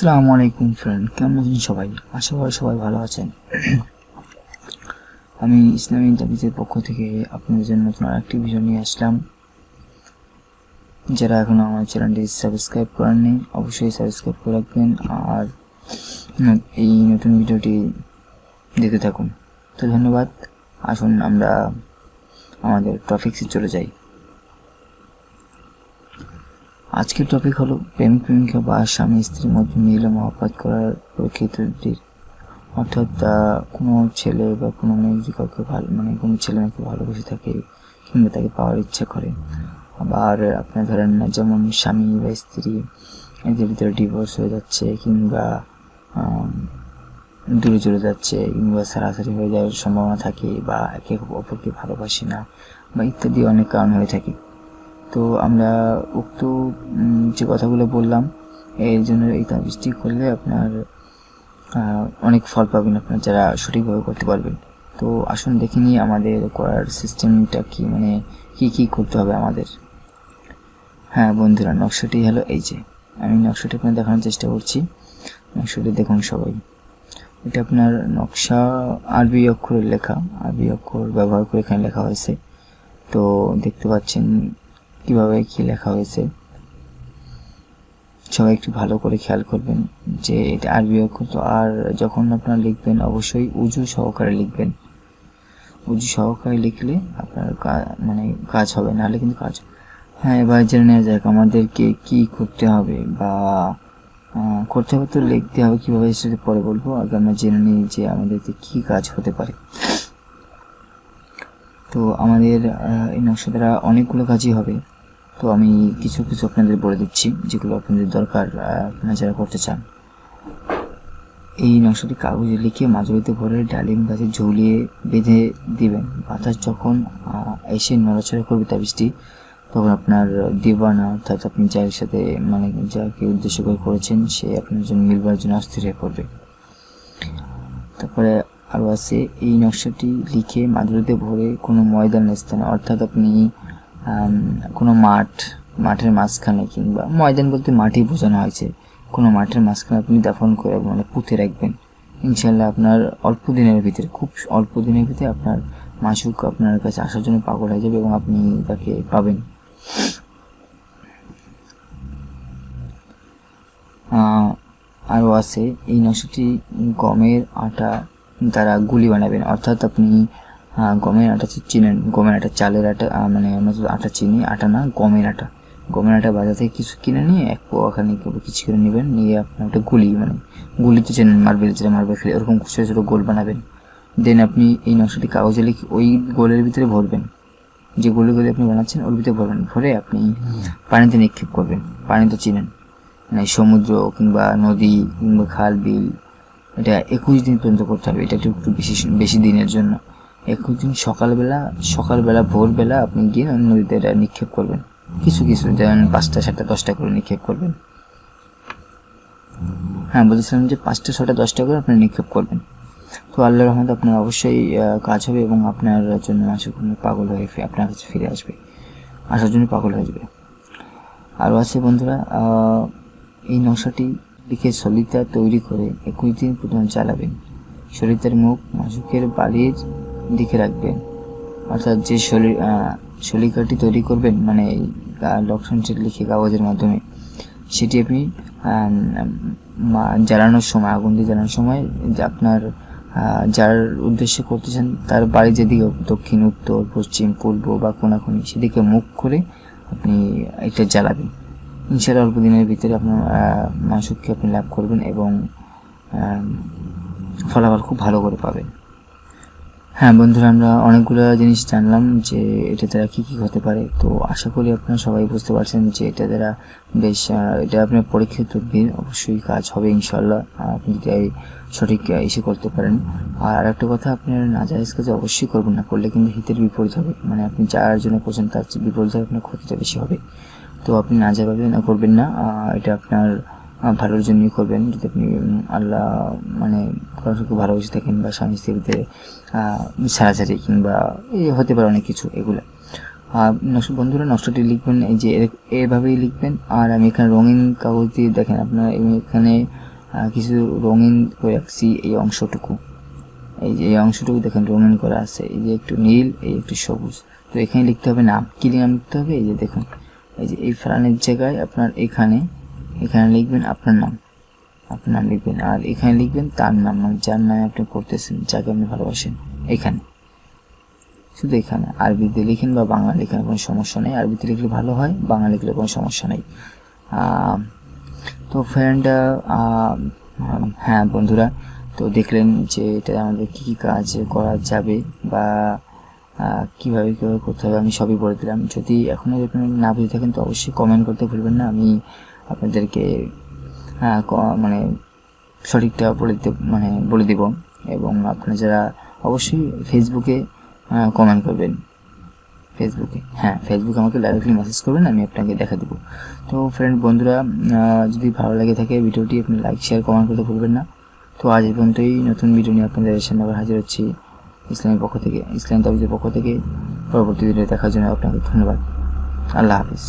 আসসালামু আলাইকুম ফ্রেন্ড, কেমন আছেন সবাই? আশা করি সবাই ভালো আছেন। আমি ইসলামী তাবিজের পক্ষ থেকে আপনাদের জন্য নতুন আরেকটি ভিডিও নিয়ে আসলাম। যারা এখনও আমার চ্যানেলটি সাবস্ক্রাইব করেননি অবশ্যই সাবস্ক্রাইব করে রাখবেন আর এই নতুন ভিডিওটি দেখতে থাকুন। তো ধন্যবাদ। আসুন আমরা আমাদের টপিকসে চলে যাই। আজকের টপিক হলো প্রেমিক প্রেমিকা বা স্বামী স্ত্রীর মধ্যে মিল ও মহব্বত করার প্রকৃতির, অর্থাৎ কোনো ছেলে বা কোনো মেয়ে যদি কাউকে কোনো ছেলে মেয়েকে ভালোবেসে থাকে কিংবা তাকে পাওয়ার ইচ্ছা করে, আবার আপনার ধরেন না যেমন স্বামী বা স্ত্রী এদের ভিতরে ডিভোর্স হয়ে যাচ্ছে কিংবা দূরে চলে যাচ্ছে কিংবা সারাসারি হয়ে যাওয়ার সম্ভাবনা থাকে বা একে অপরকে ভালোবাসে না বা ইত্যাদি অনেক কারণ হয়ে থাকে। তো আমরা উক্ত যে কথাগুলো বললাম এর জন্য এই তাবিজটি করলে আপনার অনেক ফল পাবেন, আপনার যারা সঠিকভাবে করতে পারবেন। তো আসুন দেখে নিই আমাদের করার সিস্টেমটা কি, কি করতে হবে আমাদের। হ্যাঁ বন্ধুরা, নকশাটি হলো এই যে, আমি নকশাটি আপনার দেখানোর চেষ্টা করছি। নকশাটি দেখুন সবাই। এটা আপনার নকশা আরবি অক্ষরের লেখা, আরবি অক্ষর ব্যবহার করে এখানে লেখা হয়েছে। তো দেখতে পাচ্ছেন কিভাবে কি লেখা হয়েছে, সবাই একটু ভালো করে খেয়াল করবেন যে এটা আরবি অক্ষর। তো আর যখন আপনারা লিখবেন অবশ্যই উজু সহকারে লিখবেন। উজু সহকারে লিখলে আপনার কাজ হবে, নাহলে কিন্তু কাজ। হ্যাঁ, এবার জেনে নেওয়া যাক আমাদেরকে কি করতে হবে বা করতে হবে। তো লিখতে হবে কীভাবে সেটা পরে বলবো, আগে আমরা জেনে নিই যে আমাদেরকে কী কাজ হতে পারে। তো আমাদের এই নকশা দ্বারা অনেকগুলো কাজই হবে। তো আমি কিছু আপনাদের বলে দিচ্ছি যেগুলো আপনাদের দরকার আপনারা যারা করতে চান। এই নকশাটি কাগজে লিখে মাদুরিতে ভরে ডালিম গাছে ঝুলিয়ে বেঁধে দিবেন। বাতাস যখন এসে নড়াচড়া করবে তাবিজটি, তখন আপনার দিবানা অর্থাৎ আপনি যার সাথে যাকে উদ্দেশ্য করে করেছেন সে আপনার জন্য মিলবার জন্য অস্থির হয়ে পড়বে। তারপরে আরও আছে, এই নকশাটি লিখে মাদুরিতে ভরে কোনো ময়দান স্থানে, অর্থাৎ আপনি কোনো মাঠের মাঝখানে, কিংবা ময়দান বলতে মাঠই বোঝানো হয়েছে, কোনো মাঠের মাঝখানে আপনি দাফন করে পুঁতে রাখবেন। ইনশাল্লাহ আপনার খুব অল্প দিনের ভিতরে আপনার মাসুক আপনার কাছে আসার জন্য পাগল হয়ে যাবে এবং আপনি তাকে পাবেন। আরও আছে, এই নকশাটি গমের আটা দ্বারা গুলি বানাবেন, অর্থাৎ আপনি গমের আটা চিনেন, গমের আটা, চালের আটা, আমরা তো আটা চিনি, আটা না গমের আটা বাজার থেকে কিছু কিনে নিয়ে এক পোয়াখানি কিছু কিনে নেবেন, নিয়ে আপনার একটা গুলি তো চেনেন, যেটা মার্বেল খেলে ওরকম ছোটো ছোটো গোল বানাবেন। দেন আপনি এই নকশাটি কাগজে লিখে ওই গোলের ভিতরে ভরবেন, যে গোলগুলি আপনি বানাচ্ছেন ওর ভিতরে ভরবেন। ভরে আপনি পানিতে নিক্ষেপ করবেন। পানি তো চিনেন, সমুদ্র কিংবা নদী কিংবা খাল বিল। এটা 21 দিন পর্যন্ত করতে হবে। এটা একটু বেশি দিনের জন্য। 21 দিন সকালবেলা ভোরবেলা আপনি গিয়ে নদীতে এটা নিক্ষেপ করবেন। কিছু যেমন 5টা 7টা 10টা করে নিক্ষেপ করবেন। হ্যাঁ, বলছিলাম যে 5টা 6টা 10টা করে আপনি নিক্ষেপ করবেন। তো আল্লাহর রহমতে আপনার অবশ্যই কাজ হবে এবং আপনার জন্য মাসুক পাগল হয়ে আপনার কাছে ফিরে আসবে, আসার জন্য পাগল হয়ে যাবে। আরও আছে বন্ধুরা, এই নকশাটি লিখে সলিতা তৈরি করে 21 দিন পর্যন্ত চালাবেন। সলিতার মুখ মাসুকের বাড়ির দিকে রাখবেন, অর্থাৎ যে সলিকাটি তৈরি করবেন লক্ষণটি লিখে কাগজের মাধ্যমে, সেটি আপনি জ্বালানোর সময়, আগুন দিয়ে জ্বালানোর সময় আপনার যার উদ্দেশ্য করতেছেন তার বাড়ি যেদিকে, দক্ষিণ, উত্তর, পশ্চিম, পূর্ব বা কোনাকুনি, সেদিকে মুখ করে আপনি এটা জ্বালাবেন। ইনশাআল্লাহ অল্প দিনের ভিতরে আপনার মাসুককে আপনি লাভ করবেন এবং ফলাফল খুব ভালো করে পাবেন। হ্যাঁ বন্ধুরা, আমরা অনেকগুলো জিনিস জানলাম যে এটা দ্বারা কী হতে পারে। তো আশা করি আপনারা সবাই বুঝতে পারছেন যে এটা দ্বারা এটা আপনার পরীক্ষিত তদবির, অবশ্যই কাজ হবে ইনশাআল্লাহ আপনি যদি সঠিক ইসে করতে পারেন। আর একটা কথা, আপনার নাজায়েজ কাজ অবশ্যই করবেন না, করলে কিন্তু হিতের বিপরীত হবে, আপনি যার জন্য করছেন তার বিপরীত হবে, আপনার ক্ষতিটা বেশি হবে। তো আপনি নাজাভাবে করবেন না, এটা আপনার ভালোর জন্যই করবেন। যদি আপনি আল্লাহ কারোর সাথে ভালোবেসে থাকেন বা স্বামী স্ত্রীতে ছাড়াছাড়ি কিংবা হতে পারে অনেক কিছু, এগুলো বন্ধুরা নকশাটি লিখবেন এই যে এভাবেই লিখবেন। আর আমি এখানে রঙিন কাগজ দিয়ে দেখেন, আপনার এখানে কিছু রঙিন করে রাখছি এই অংশটুকু। এই যে এই অংশটুকু দেখেন রঙিন করা আছে, এই যে একটু নীল, এই একটু সবুজ। তো এখানে লিখতে হবে নাম, কি নাম লিখতে হবে? এই যে দেখুন, এই যে এই ফ্লানের জায়গায় আপনার এখানে লিখবেন আপনার নাম লিখবেন, আর এখানে লিখবেন তার নাম, মানে যার নামে আপনি করতেছেন, যাকে আপনি ভালোবাসেন। এখানে শুধু এখানে আরবিতে লিখেন বা বাংলা লিখেন, কোনো সমস্যা নেই। আরবিতে লিখলে ভালো হয়, বাংলা লিখলে কোনো সমস্যা নেই। তো ফ্রেন্ড, হ্যাঁ বন্ধুরা, তো দেখলেন যে এটা আমাদের কী কী কাজ করা যাবে বা কীভাবে করতে হবে, আমি সবই বলে দিলাম। যদি এখনও আপনি না বুঝে থাকেন তো অবশ্যই কমেন্ট করতে ভুলবেন না, আমি আপনাদেরকে মানে সঠিকটা বলে দিব। এবং আপনারা যারা অবশ্যই ফেসবুকে কমেন্ট করবেন, ফেসবুকে আমাকে ডাইরেক্টলি মেসেজ করবেন, আমি আপনাকে দেখা দেবো। তো ফ্রেন্ড বন্ধুরা, যদি ভালো লাগে থাকে ভিডিওটি আপনি লাইক শেয়ার কমেন্ট করতে ভুলবেন না। তো আজ পর্যন্তই, নতুন ভিডিও নিয়ে আপনাদের সামনে আবার হাজির হচ্ছি ইসলামী তাবিজের পক্ষ থেকে। পরবর্তী ভিডিও দেখার জন্য আপনাকে ধন্যবাদ। আল্লাহ হাফিজ।